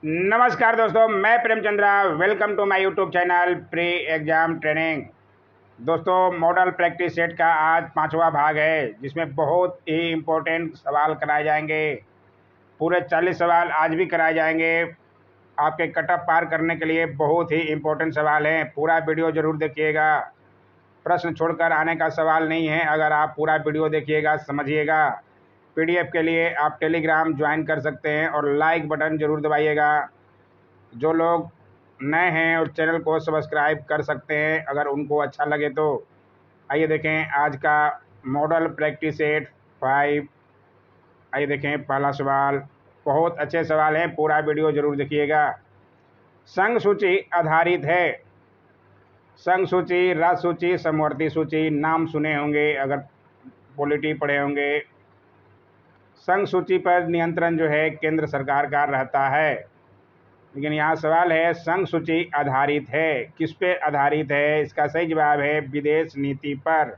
नमस्कार दोस्तों, मैं Premchandra. Welcome to my YouTube channel pre exam training. दोस्तों, मॉडल प्रैक्टिस सेट का आज 5वां भाग है, जिसमें बहुत ही इम्पोर्टेंट सवाल कराए जाएंगे। पूरे 40 सवाल आज भी कराए जाएंगे। आपके कट ऑफ पार करने के लिए बहुत ही इम्पोर्टेंट सवाल हैं। पूरा वीडियो ज़रूर देखिएगा। प्रश्न छोड़कर आने का सवाल नहीं है। अगर आप पूरा वीडियो देखिएगा, समझिएगा। पीडीएफ के लिए आप टेलीग्राम ज्वाइन कर सकते हैं और लाइक बटन ज़रूर दबाइएगा। जो लोग नए हैं और चैनल को सब्सक्राइब कर सकते हैं, अगर उनको अच्छा लगे तो। आइए देखें आज का मॉडल प्रैक्टिस सेट 5। आइए देखें पहला सवाल। बहुत अच्छे सवाल हैं, पूरा वीडियो जरूर देखिएगा। संघ सूची आधारित है। संघ सूची, राज्य सूची, समवर्ती सूची नाम सुने होंगे अगर पॉलिटी पढ़े होंगे। संघ सूची पर नियंत्रण जो है केंद्र सरकार का रहता है, लेकिन यहाँ सवाल है संघ सूची आधारित है, किस पे आधारित है? इसका सही जवाब है विदेश नीति पर।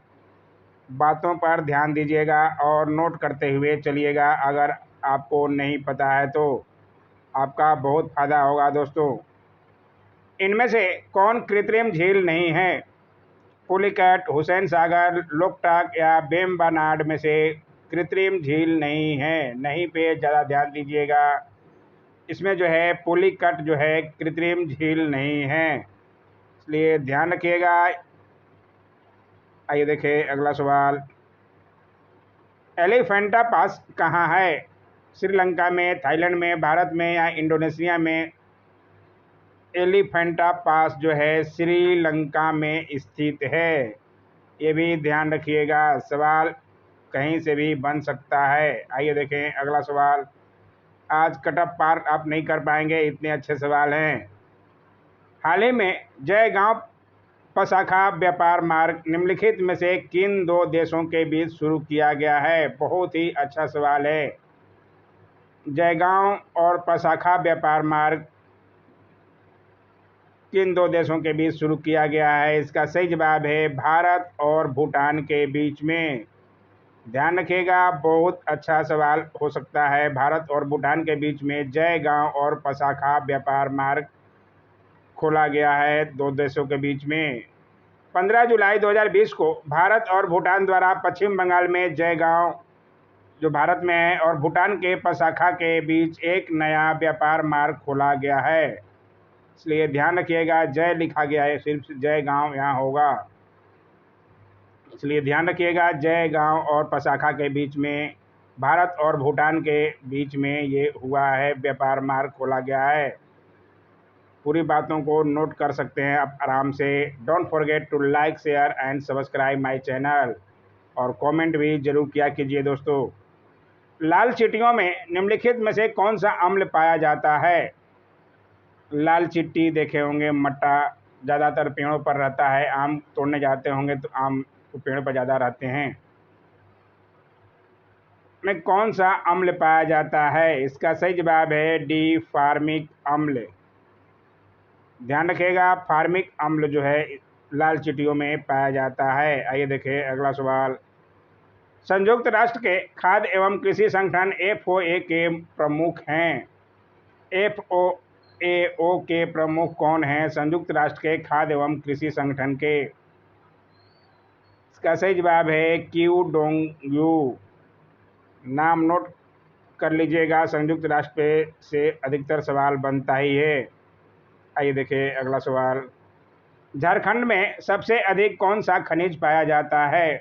बातों पर ध्यान दीजिएगा और नोट करते हुए चलिएगा। अगर आपको नहीं पता है तो आपका बहुत फायदा होगा दोस्तों। इनमें से कौन कृत्रिम झील नहीं है? पुलिकैट, हुसैन सागर, लोकटाक या वेम्बनाड में से कृत्रिम झील नहीं है? नहीं पे ज़्यादा ध्यान दीजिएगा। इसमें जो है पुलिकट जो है कृत्रिम झील नहीं है, इसलिए ध्यान रखिएगा। आइए देखें अगला सवाल। एलिफेंटा पास कहाँ है? श्रीलंका में, थाईलैंड में, भारत में या इंडोनेशिया में? एलिफेंटा पास जो है श्रीलंका में स्थित है। ये भी ध्यान रखिएगा, सवाल कहीं से भी बन सकता है। आइए देखें अगला सवाल। आज कट ऑफ पार आप नहीं कर पाएंगे, इतने अच्छे सवाल हैं। हाल ही में जयगांव पशाखा व्यापार मार्ग निम्नलिखित में से किन दो देशों के बीच शुरू किया गया है? बहुत ही अच्छा सवाल है। जयगांव और पशाखा व्यापार मार्ग किन दो देशों के बीच शुरू किया गया है? इसका सही जवाब है भारत और भूटान के बीच में। ध्यान रखिएगा, बहुत अच्छा सवाल हो सकता है। भारत और भूटान के बीच में जयगांव और पशाखा व्यापार मार्ग खोला गया है, दो देशों के बीच में। 15 जुलाई 2020 को भारत और भूटान द्वारा पश्चिम बंगाल में जयगांव जो भारत में है और भूटान के पशाखा के बीच एक नया व्यापार मार्ग खोला गया है, इसलिए ध्यान रखिएगा। जय लिखा गया है, सिर्फ जयगांव यहाँ होगा, इसलिए ध्यान रखिएगा। जयगांव और पशाखा के बीच में, भारत और भूटान के बीच में ये हुआ है, व्यापार मार्ग खोला गया है। पूरी बातों को नोट कर सकते हैं आप आराम से। Don't forget to like, share and subscribe my channel, और कमेंट भी जरूर किया कीजिए दोस्तों। लाल चींटियों में निम्नलिखित में से कौन सा अम्ल पाया जाता है? लाल चींटी देखे होंगे, मट्टा ज़्यादातर पेड़ों पर रहता है। आम तोड़ने जाते होंगे तो आम तो पेड़ पर ज़्यादा रहते हैं। में कौन सा अम्ल पाया जाता है? इसका सही जवाब है डी, फार्मिक अम्ल। ध्यान रखिएगा, फार्मिक अम्ल जो है लाल चींटियों में पाया जाता है। आइए देखें अगला सवाल। संयुक्त राष्ट्र के खाद्य एवं कृषि संगठन FAO के प्रमुख हैं। FAO के प्रमुख कौन हैं संयुक्त राष्ट्र के खाद्य एवं कृषि संगठन के? इसका सही जवाब है क्यू डोंग यू। नाम नोट कर लीजिएगा, संयुक्त राष्ट्र पे से अधिकतर सवाल बनता ही है। आइए देखें अगला सवाल। झारखंड में सबसे अधिक कौन सा खनिज पाया जाता है?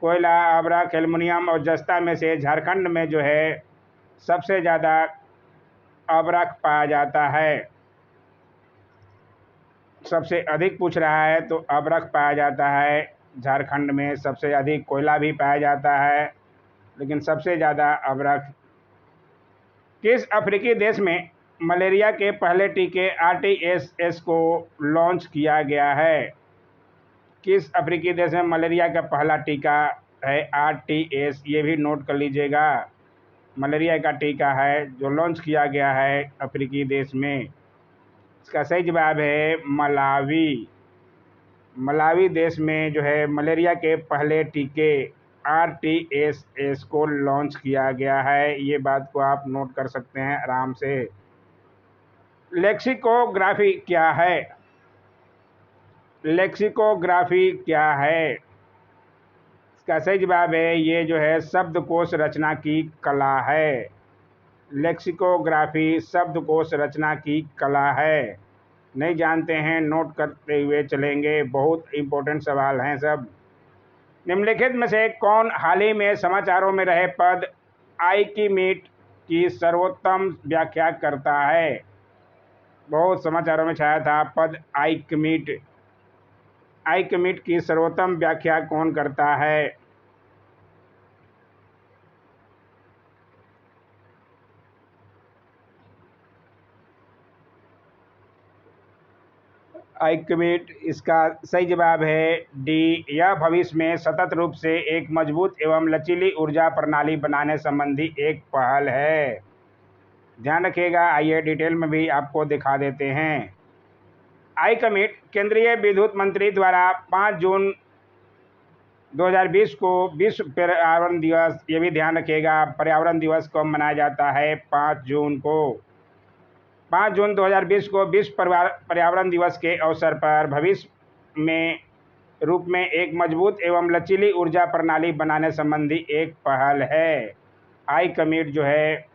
कोयला, अभ्रक, एल्युमिनियम और जस्ता में से झारखंड में जो है सबसे ज़्यादा अभ्रक पाया जाता है। सबसे अधिक पूछ रहा है तो अभ्रक पाया जाता है झारखंड में। सबसे अधिक कोयला भी पाया जाता है, लेकिन सबसे ज़्यादा अभ्रक। किस अफ्रीकी देश में मलेरिया के पहले टीके RTS को लॉन्च किया गया है? किस अफ्रीकी देश में मलेरिया का पहला टीका है RTS? ये भी नोट कर लीजिएगा। मलेरिया का टीका है जो लॉन्च किया गया है अफ्रीकी देश में। इसका सही जवाब है मलावी। मलावी देश में जो है मलेरिया के पहले टीके RTS को लॉन्च किया गया है। ये बात को आप नोट कर सकते हैं आराम से। लेक्सिकोग्राफी क्या है? लेक्सिकोग्राफी क्या है? इसका सही जवाब है ये जो है शब्दकोश रचना की कला है। लेक्सिकोग्राफी शब्दकोश रचना की कला है। नहीं जानते हैं, नोट करते हुए चलेंगे, बहुत इंपॉर्टेंट सवाल हैं सब। निम्नलिखित में से कौन हाल ही में समाचारों में रहे पद आर्किमिडीज की सर्वोत्तम व्याख्या करता है? बहुत समाचारों में छाया था पद आर्किमिडीज। आर्किमिडीज की सर्वोत्तम व्याख्या कौन करता है? आर्किमिडीज, इसका सही जवाब है डी। यह भविष्य में सतत रूप से एक मजबूत एवं लचीली ऊर्जा प्रणाली बनाने संबंधी एक पहल है। ध्यान रखिएगा, आइए डिटेल में भी आपको दिखा देते हैं। आर्किमिडीज केंद्रीय विद्युत मंत्री द्वारा 5 जून 2020 को विश्व पर्यावरण दिवस, ये भी ध्यान रखिएगा, पर्यावरण दिवस को मनाया जाता है 5 जून को। 5 जून 2020 को विश्व पर्यावरण दिवस के अवसर पर भविष्य में रूप में एक मजबूत एवं लचीली ऊर्जा प्रणाली बनाने संबंधी एक पहल है। आर्किमिडीज जो है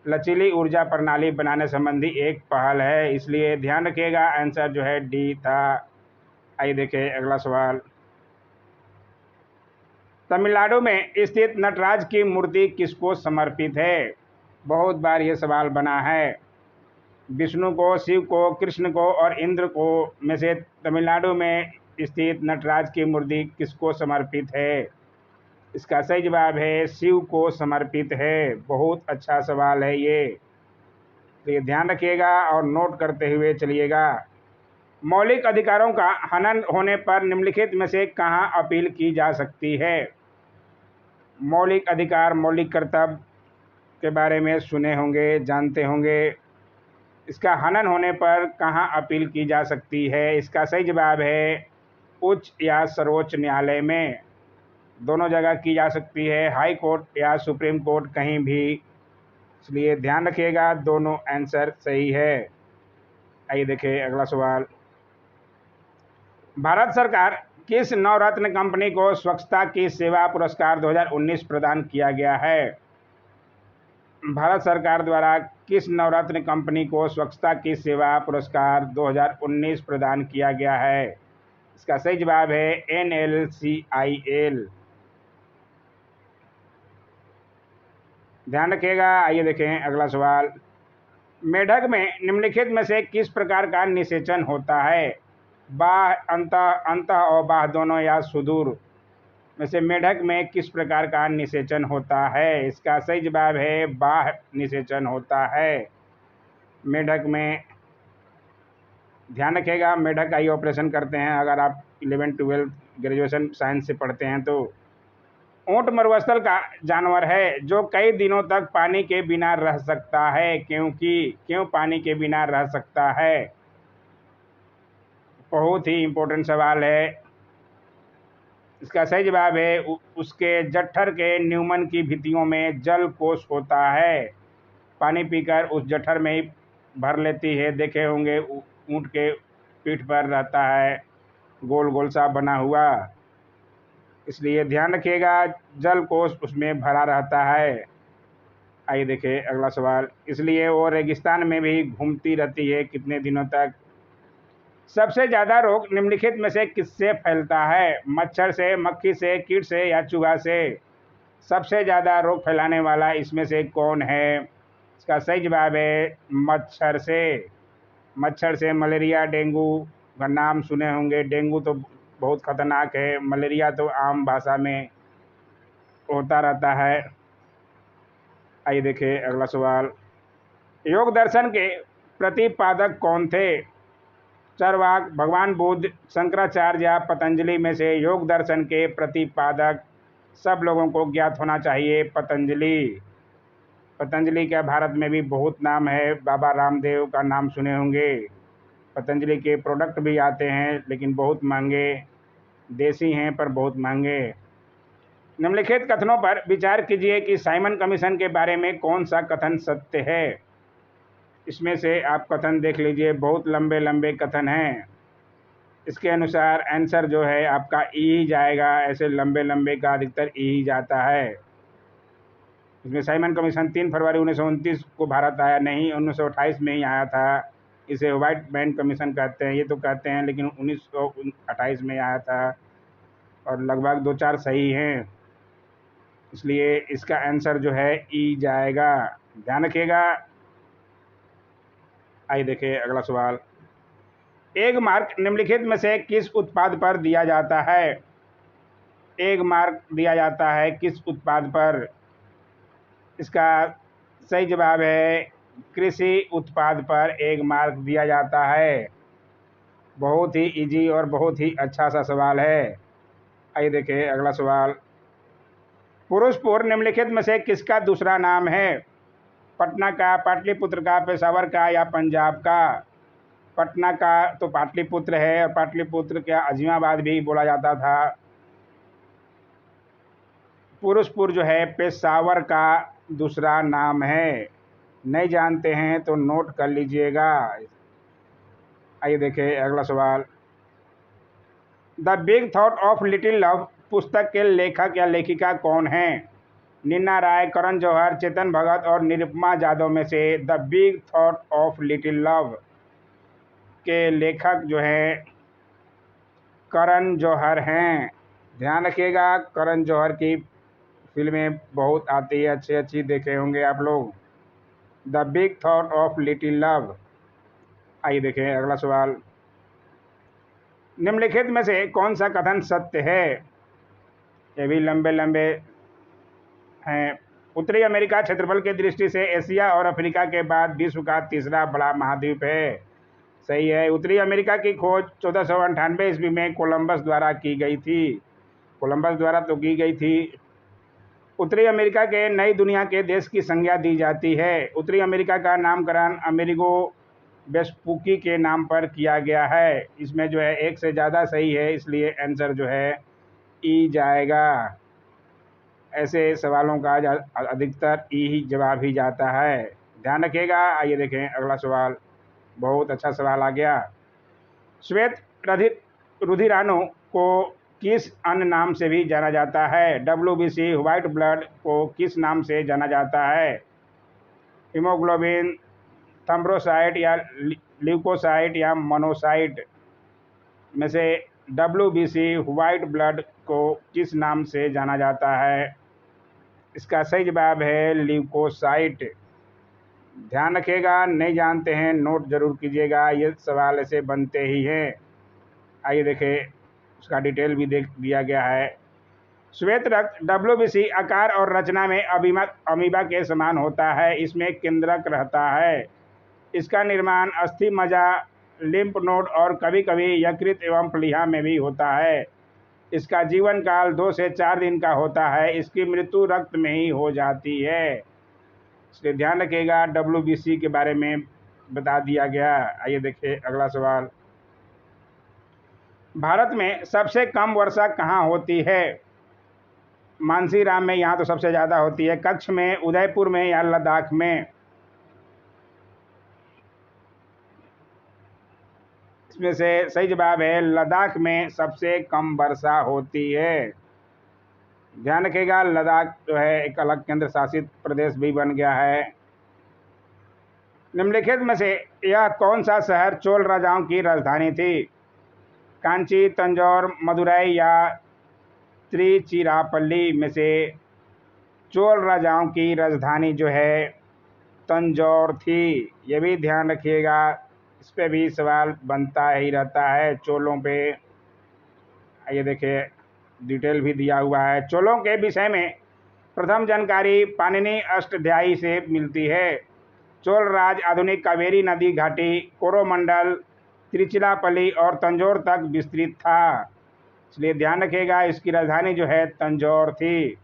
लचीली ऊर्जा प्रणाली बनाने संबंधी एक पहल है, इसलिए ध्यान रखिएगा आंसर जो है डी था। आइए देखें अगला सवाल। तमिलनाडु में स्थित नटराज की मूर्ति किसको समर्पित है? बहुत बार ये सवाल बना है। विष्णु को, शिव को, कृष्ण को और इंद्र को में से तमिलनाडु में स्थित नटराज की मूर्ति किसको समर्पित है? इसका सही जवाब है शिव को समर्पित है। बहुत अच्छा सवाल है ये, तो ये ध्यान रखिएगा और नोट करते हुए चलिएगा। मौलिक अधिकारों का हनन होने पर निम्नलिखित में से कहाँ अपील की जा सकती है? मौलिक अधिकार, मौलिक कर्तव्य के बारे में सुने होंगे, जानते होंगे। इसका हनन होने पर कहाँ अपील की जा सकती है? इसका सही जवाब है उच्च या सर्वोच्च न्यायालय में। दोनों जगह की जा सकती है, हाई कोर्ट या सुप्रीम कोर्ट, कहीं भी, इसलिए ध्यान रखिएगा दोनों आंसर सही है। आइए देखें अगला सवाल। भारत सरकार किस नवरत्न कंपनी को स्वच्छता की सेवा पुरस्कार 2019 प्रदान किया गया है? भारत सरकार द्वारा किस नवरत्न कंपनी को स्वच्छता की सेवा पुरस्कार 2019 प्रदान किया गया है? इसका सही जवाब है NLCIL। ध्यान रखिएगा। आइए देखें अगला सवाल। मेढक में निम्नलिखित में से किस प्रकार का निषेचन होता है? बाह्य, अंतः और बाह्य दोनों या सुदूर में से मेढक में किस प्रकार का निषेचन होता है? इसका सही जवाब है बाह्य निषेचन होता है मेढक में। ध्यान रखिएगा, मेढक आई ऑपरेशन करते हैं अगर आप 11-12 ग्रेजुएशन साइंस से पढ़ते हैं तो। ऊंट मरुस्थल का जानवर है जो कई दिनों तक पानी के बिना रह सकता है, क्यों पानी के बिना रह सकता है? बहुत ही इम्पोर्टेंट सवाल है। इसका सही जवाब है उसके जठर के न्यूमन की भित्तियों में जल कोश होता है, पानी पीकर उस जठर में ही भर लेती है। देखे होंगे ऊंट के पीठ पर रहता है गोल गोल सा बना हुआ, इसलिए ध्यान रखिएगा जल कोश उसमें भरा रहता है। आइए देखें अगला सवाल। इसलिए वो रेगिस्तान में भी घूमती रहती है कितने दिनों तक? सबसे ज़्यादा रोग निम्नलिखित में से किससे फैलता है? मच्छर से, मक्खी से, कीट से या चूहा से? सबसे ज़्यादा रोग फैलाने वाला इसमें से कौन है? इसका सही जवाब है मच्छर से। मच्छर से मलेरिया, डेंगू का नाम सुने होंगे। डेंगू तो बहुत खतरनाक है, मलेरिया तो आम भाषा में होता रहता है। आइए देखें अगला सवाल। योग दर्शन के प्रतिपादक कौन थे? चरवाक, भगवान बुद्ध, शंकराचार्य या पतंजलि में से योग दर्शन के प्रतिपादक सब लोगों को ज्ञात होना चाहिए पतंजलि। पतंजलि का भारत में भी बहुत नाम है, बाबा रामदेव का नाम सुने होंगे। पतंजलि के प्रोडक्ट भी आते हैं लेकिन बहुत महंगे, देसी हैं पर बहुत महंगे। निम्नलिखित कथनों पर विचार कीजिए कि साइमन कमीशन के बारे में कौन सा कथन सत्य है? इसमें से आप कथन देख लीजिए, बहुत लंबे लंबे कथन हैं। इसके अनुसार आंसर जो है आपका ई ही जाएगा। ऐसे लंबे लंबे का अधिकतर ई ही जाता है। इसमें साइमन कमीशन 3 फरवरी 1929 को भारत आया नहीं, 1928 में ही आया था। इसे व्हाइट मैन कमीशन कहते हैं, ये तो कहते हैं, लेकिन 1928 में आया था और लगभग 2-4 सही हैं। इसलिए इसका आंसर जो है ई जाएगा। ध्यान रखिएगा। आइए देखिए अगला सवाल। एक मार्क निम्नलिखित में से किस उत्पाद पर दिया जाता है? एक मार्क दिया जाता है किस उत्पाद पर? इसका सही जवाब है कृषि उत्पाद पर एक मार्क दिया जाता है। बहुत ही इजी और बहुत ही अच्छा सा सवाल है। आइए देखिए अगला सवाल। पुरुषपुर निम्नलिखित में से किसका दूसरा नाम है? पटना का, पाटलिपुत्र का, पेशावर का या पंजाब का? पटना का तो पाटलिपुत्र है और पाटलिपुत्र का अजीमाबाद भी बोला जाता था। पुरुषपुर जो है पेशावर का दूसरा नाम है। नहीं जानते हैं तो नोट कर लीजिएगा। आइए देखिए अगला सवाल। The big thought of little love पुस्तक के लेखक या लेखिका कौन है? नीना राय, करण जौहर, चेतन भगत और निरुपमा जादव में से the big thought of little love के लेखक जो हैं करण जौहर हैं। ध्यान रखिएगा, करण जौहर की फिल्में बहुत आती है, अच्छी अच्छी देखे होंगे आप लोग। The big thought of little love. आइए देखें अगला सवाल। निम्नलिखित में से कौन सा कथन सत्य है? ये भी लंबे लंबे हैं। उत्तरी अमेरिका क्षेत्रफल की दृष्टि से एशिया और अफ्रीका के बाद विश्व का तीसरा बड़ा महाद्वीप है। सही है। उत्तरी अमेरिका की खोज 1498 ईस्वी में कोलंबस द्वारा की गई थी। कोलंबस द्वारा तो की गई थी। उत्तरी अमेरिका के नई दुनिया के देश की संज्ञा दी जाती है। उत्तरी अमेरिका का नामकरण अमेरिगो वेस्पुकी के नाम पर किया गया है। इसमें जो है एक से ज़्यादा सही है, इसलिए आंसर जो है ई जाएगा। ऐसे सवालों का अधिकतर ई ही जवाब ही जाता है। ध्यान रखिएगा। आइए देखें अगला सवाल। बहुत अच्छा सवाल आ गया। श्वेत रुधिराणु को किस अन्य नाम से भी जाना जाता है? WBC व्हाइट ब्लड को किस नाम से जाना जाता है? हीमोग्लोबिन, थ्रोम्बोसाइट या ल्यूकोसाइट या मोनोसाइट में से WBC व्हाइट ब्लड को किस नाम से जाना जाता है? इसका सही जवाब है ल्यूकोसाइट। ध्यान रखिएगा, नहीं जानते हैं नोट जरूर कीजिएगा, ये सवाल ऐसे बनते ही हैं। आइए देखें, उसका डिटेल भी देख दिया गया है। श्वेत रक्त WBC आकार और रचना में अमीबा के समान होता है। इसमें केंद्रक रहता है। इसका निर्माण अस्थि मज्जा, लिम्फ नोड और कभी कभी यकृत एवं प्लीहा में भी होता है। इसका जीवन काल 2 से 4 दिन का होता है। इसकी मृत्यु रक्त में ही हो जाती है। इसलिए ध्यान रखिएगा, WBC के बारे में बता दिया गया। आइए देखिए अगला सवाल। भारत में सबसे कम वर्षा कहाँ होती है? मानसीराम में, यहाँ तो सबसे ज़्यादा होती है। कच्छ में, उदयपुर में या लद्दाख में? इसमें से सही जवाब है लद्दाख में सबसे कम वर्षा होती है। ध्यान रखिएगा, लद्दाख जो है एक अलग केंद्र शासित प्रदेश भी बन गया है। निम्नलिखित में से यह कौन सा शहर चोल राजाओं की राजधानी थी? कांची, तंजौर, मदुरई या त्रिचिरापल्ली में से चोल राजाओं की राजधानी जो है तंजौर थी। ये भी ध्यान रखिएगा, इस पे भी सवाल बनता ही रहता है चोलों पे। ये देखिए डिटेल भी दिया हुआ है। चोलों के विषय में प्रथम जानकारी पाणिनि अष्टाध्यायी से मिलती है। चोल राज आधुनिक कावेरी नदी घाटी, कोरोमंडल, तिरुचिरापल्ली और तंजौर तक विस्तृत था। इसलिए ध्यान रखिएगा, इसकी राजधानी जो है तंजौर थी।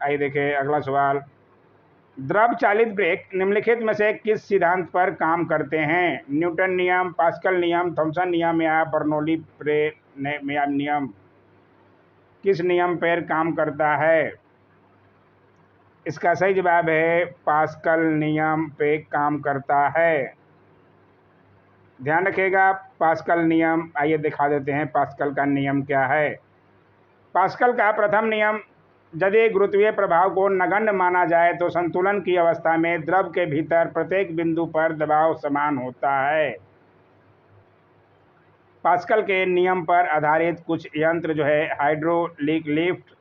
आइए देखिए अगला सवाल। द्रव चालित ब्रेक निम्नलिखित में से किस सिद्धांत पर काम करते हैं? न्यूटन नियम, पास्कल नियम, थॉमसन नियम या बर्नौली नियम? किस नियम पर काम करता है? इसका सही जवाब है पास्कल नियम पे काम करता है। ध्यान रखिएगा पास्कल नियम, आइए दिखा देते हैं पास्कल का नियम क्या है। पास्कल का प्रथम नियम, यदि गुरुत्वीय प्रभाव को नगण्य माना जाए तो संतुलन की अवस्था में द्रव के भीतर प्रत्येक बिंदु पर दबाव समान होता है। पास्कल के नियम पर आधारित कुछ यंत्र जो है हाइड्रोलिक लिफ्ट,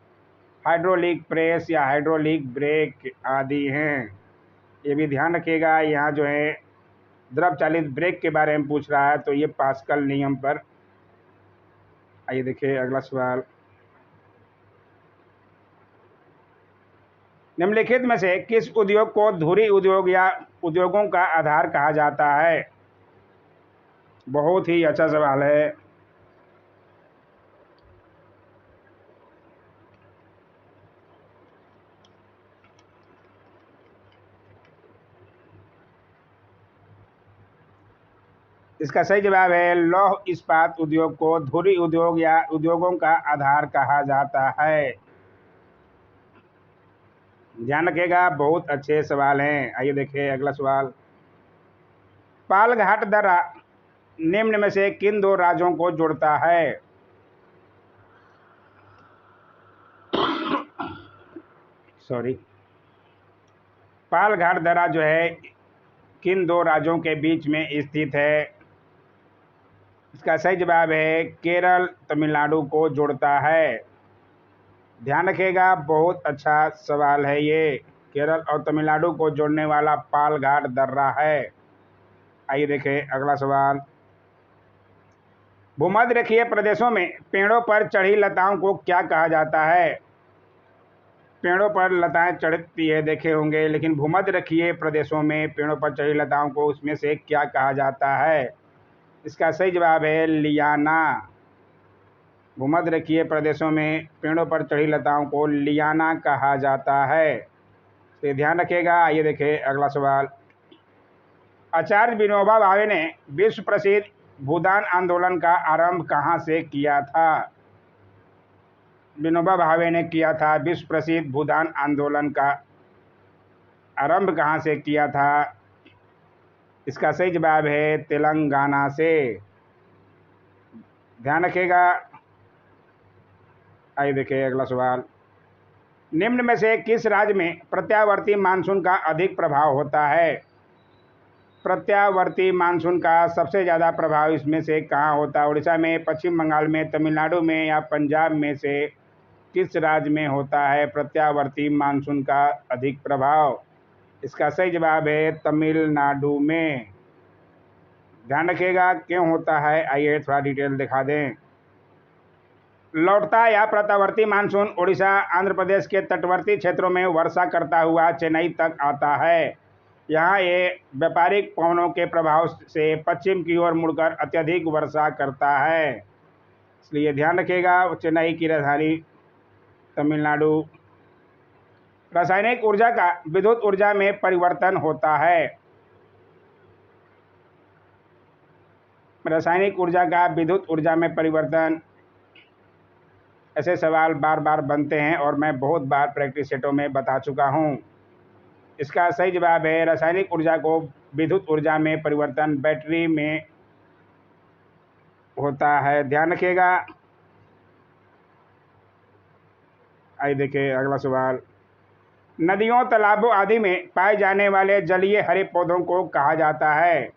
हाइड्रोलिक प्रेस या हाइड्रोलिक ब्रेक आदि हैं। ये भी ध्यान रखिएगा, यहाँ जो है द्रव चालित ब्रेक के बारे में पूछ रहा है तो ये पास्कल नियम पर। आइए देखिए अगला सवाल, निम्नलिखित में से किस उद्योग को धुरी उद्योग या उद्योगों का आधार कहा जाता है। बहुत ही अच्छा सवाल है। इसका सही जवाब है लौह इस्पात उद्योग को धुरी उद्योग या उद्योगों का आधार कहा जाता है। ध्यान रखिएगा, बहुत अच्छे सवाल हैं। आइए देखिए अगला सवाल, पालघाट दर्रा निम्न में से किन दो राज्यों को जोड़ता है। सॉरी, पालघाट दर्रा जो है किन दो राज्यों के बीच में स्थित है। इसका सही जवाब है केरल तमिलनाडु को जोड़ता है। ध्यान रखिएगा, बहुत अच्छा सवाल है ये, केरल और तमिलनाडु को जोड़ने वाला पालघाट दर्रा है। आइए देखें अगला सवाल, भूमध्य रेखीय प्रदेशों में पेड़ों पर चढ़ी लताओं को क्या कहा जाता है। पेड़ों पर लताएं चढ़ती है देखे होंगे, लेकिन भूमध्य रेखीय प्रदेशों में पेड़ों पर चढ़ी लताओं को उसमें से क्या कहा जाता है। इसका सही जवाब है लियाना। भूमध्य रेखीय प्रदेशों में पेड़ों पर चढ़ी लताओं को लियाना कहा जाता है, तो ध्यान रखिएगा। आइए देखें अगला सवाल, आचार्य विनोबा भावे ने विश्व प्रसिद्ध भूदान आंदोलन का आरंभ कहाँ से किया था। विनोबा भावे ने किया था विश्व प्रसिद्ध भूदान आंदोलन का आरंभ कहाँ से किया था। इसका सही जवाब है तेलंगाना से। ध्यान रखिएगा। आइए देखिए अगला सवाल, निम्न में से किस राज्य में प्रत्यावर्ती मानसून का अधिक प्रभाव होता है। प्रत्यावर्ती मानसून का सबसे ज़्यादा प्रभाव इसमें से कहाँ होता है। उड़ीसा में, पश्चिम बंगाल में, तमिलनाडु में या पंजाब में से किस राज्य में होता है प्रत्यावर्ती मानसून का अधिक प्रभाव। इसका सही जवाब है तमिलनाडु में। ध्यान रखिएगा क्यों होता है, आइए थोड़ा डिटेल दिखा दें। लौटता या प्रत्यावर्ती मानसून उड़ीसा आंध्र प्रदेश के तटवर्ती क्षेत्रों में वर्षा करता हुआ चेन्नई तक आता है। यहाँ ये व्यापारिक पवनों के प्रभाव से पश्चिम की ओर मुड़कर अत्यधिक वर्षा करता है, इसलिए ध्यान रखिएगा चेन्नई की राजधानी तमिलनाडु। रासायनिक ऊर्जा का विद्युत ऊर्जा में परिवर्तन होता है। रासायनिक ऊर्जा का विद्युत ऊर्जा में परिवर्तन, ऐसे सवाल बार बार बनते हैं और मैं बहुत बार प्रैक्टिस सेटों में बता चुका हूं। इसका सही जवाब है रासायनिक ऊर्जा को विद्युत ऊर्जा में परिवर्तन बैटरी में होता है। ध्यान रखिएगा। आइए देखिए अगला सवाल, नदियों, तालाबों आदि में पाए जाने वाले जलीय हरे पौधों को कहा जाता है।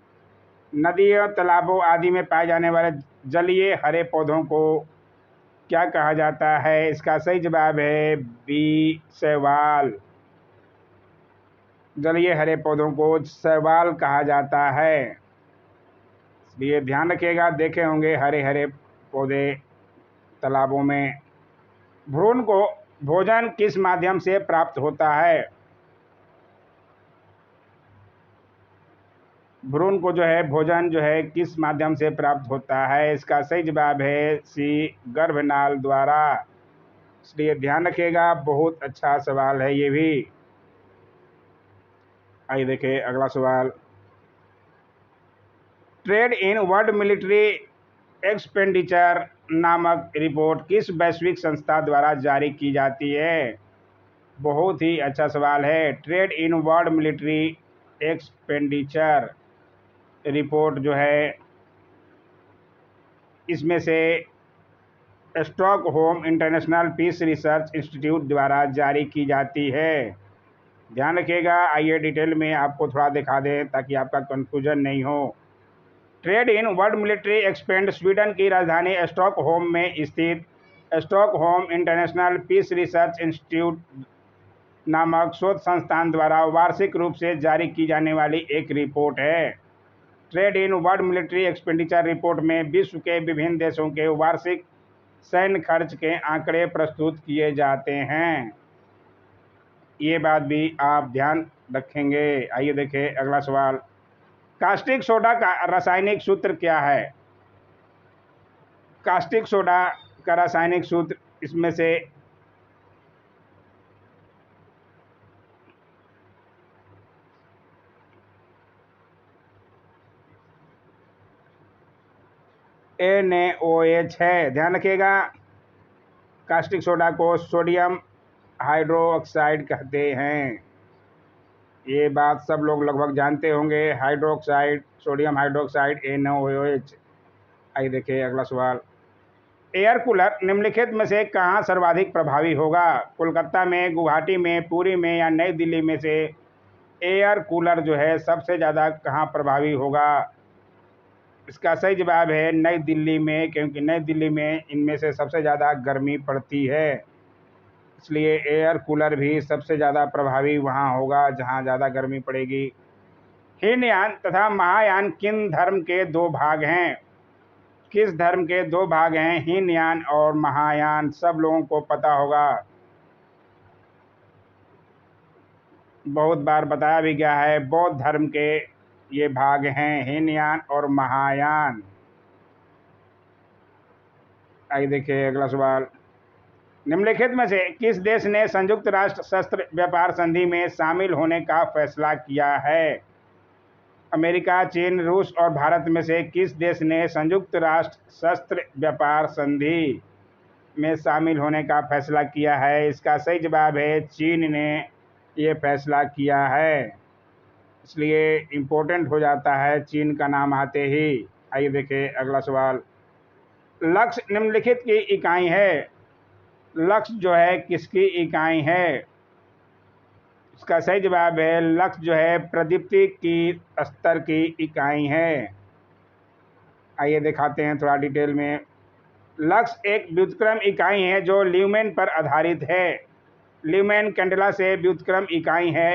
नदियों, तालाबों आदि में पाए जाने वाले जलीय हरे पौधों को क्या कहा जाता है। इसका सही जवाब है बी शैवाल। जलीय हरे पौधों को शैवाल कहा जाता है, इसलिए ध्यान रखिएगा। देखे होंगे हरे हरे पौधे तालाबों में। भ्रूण को भोजन किस माध्यम से प्राप्त होता है। भ्रूण को जो है भोजन जो है किस माध्यम से प्राप्त होता है। इसका सही जवाब है सी गर्भनाल द्वारा, इसलिए ध्यान रखिएगा। बहुत अच्छा सवाल है ये भी। आइए देखिए अगला सवाल, trade in world military expenditure नामक रिपोर्ट किस वैश्विक संस्था द्वारा जारी की जाती है। बहुत ही अच्छा सवाल है। Trend in world military expenditure report जो है, इसमें से Stockholm International Peace Research Institute द्वारा जारी की जाती है। ध्यान रखिएगा। आइए डिटेल में आपको थोड़ा दिखा दें ताकि आपका कंफ्यूजन नहीं हो। Trend in world military expend Sweden की राजधानी स्टॉकहोम में स्थित Stockholm International Peace Research Institute नामक शोध संस्थान द्वारा वार्षिक रूप से जारी की जाने वाली एक रिपोर्ट है। Trend in world military expenditure report में विश्व के विभिन्न देशों के वार्षिक सैन्य खर्च के आंकड़े प्रस्तुत किए जाते हैं। ये बात भी आप ध्यान रखेंगे। आइए देखें अगला सवाल। कास्टिक सोडा का रासायनिक सूत्र क्या है? कास्टिक सोडा का रासायनिक सूत्र इसमें से NaOH है। ध्यान रखिएगा। कास्टिक सोडा को सोडियम हाइड्रोक्साइड कहते हैं। ये बात सब लोग लगभग जानते होंगे। Hydroxide, sodium hydroxide, NaOH। आइए देखिए अगला सवाल। एयर कूलर निम्नलिखित में से कहाँ सर्वाधिक प्रभावी होगा? कोलकाता में, गुवाहाटी में, पुरी में या नई दिल्ली में से एयर कूलर जो है सबसे ज़्यादा कहाँ प्रभावी होगा? इसका सही जवाब है नई दिल्ली में, क्योंकि नई दिल्ली में इनमें से सबसे ज़्यादा गर्मी पड़ती है, इसलिए एयर कूलर भी सबसे ज़्यादा प्रभावी वहाँ होगा जहाँ ज़्यादा गर्मी पड़ेगी। हीनयान तथा महायान किन धर्म के दो भाग हैं? किस धर्म के दो भाग हैं हीनयान और महायान? सब लोगों को पता होगा, बहुत बार बताया भी गया है। बौद्ध धर्म के ये भाग हैं, हीनयान और महायान। आइए देखिए अगला सवाल। निम्नलिखित में से किस देश ने संयुक्त राष्ट्र शस्त्र व्यापार संधि में शामिल होने का फैसला किया है? अमेरिका, चीन, रूस और भारत में से किस देश ने संयुक्त राष्ट्र शस्त्र व्यापार संधि में शामिल होने का फैसला किया है? इसका सही जवाब है चीन ने ये फैसला किया है, इसलिए इम्पोर्टेंट हो जाता है चीन का नाम आते ही। आइए देखें अगला सवाल। लक्ष्य निम्नलिखित की इकाई है। लक्ष्य जो है किसकी इकाई है? इसका सही जवाब है लक्ष्य जो है प्रदीप्ति की स्तर की इकाई है। आइए दिखाते हैं थोड़ा डिटेल में। लक्ष्य एक व्युत्क्रम इकाई है जो ल्यूमेन पर आधारित है। ल्यूमेन कैंडेला से व्युत्क्रम इकाई है।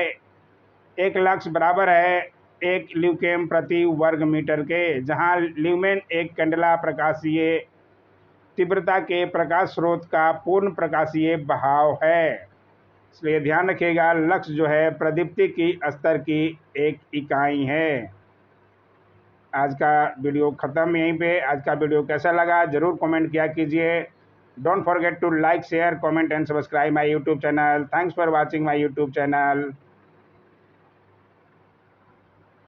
एक लक्ष्य बराबर है 1 ल्यूकेम प्रति वर्ग मीटर के, जहां ल्यूमेन एक कैंडेला प्रकाशीय तीव्रता के प्रकाश स्रोत का पूर्ण प्रकाशीय बहाव है, इसलिए ध्यान रखिएगा लक्ष्य जो है प्रदीप्ति की स्तर की एक इकाई है। आज का वीडियो ख़त्म यहीं पे। आज का वीडियो कैसा लगा ज़रूर कमेंट किया कीजिए। Don't forget to like, share, comment and subscribe my YouTube channel. Thanks for watching my YouTube channel.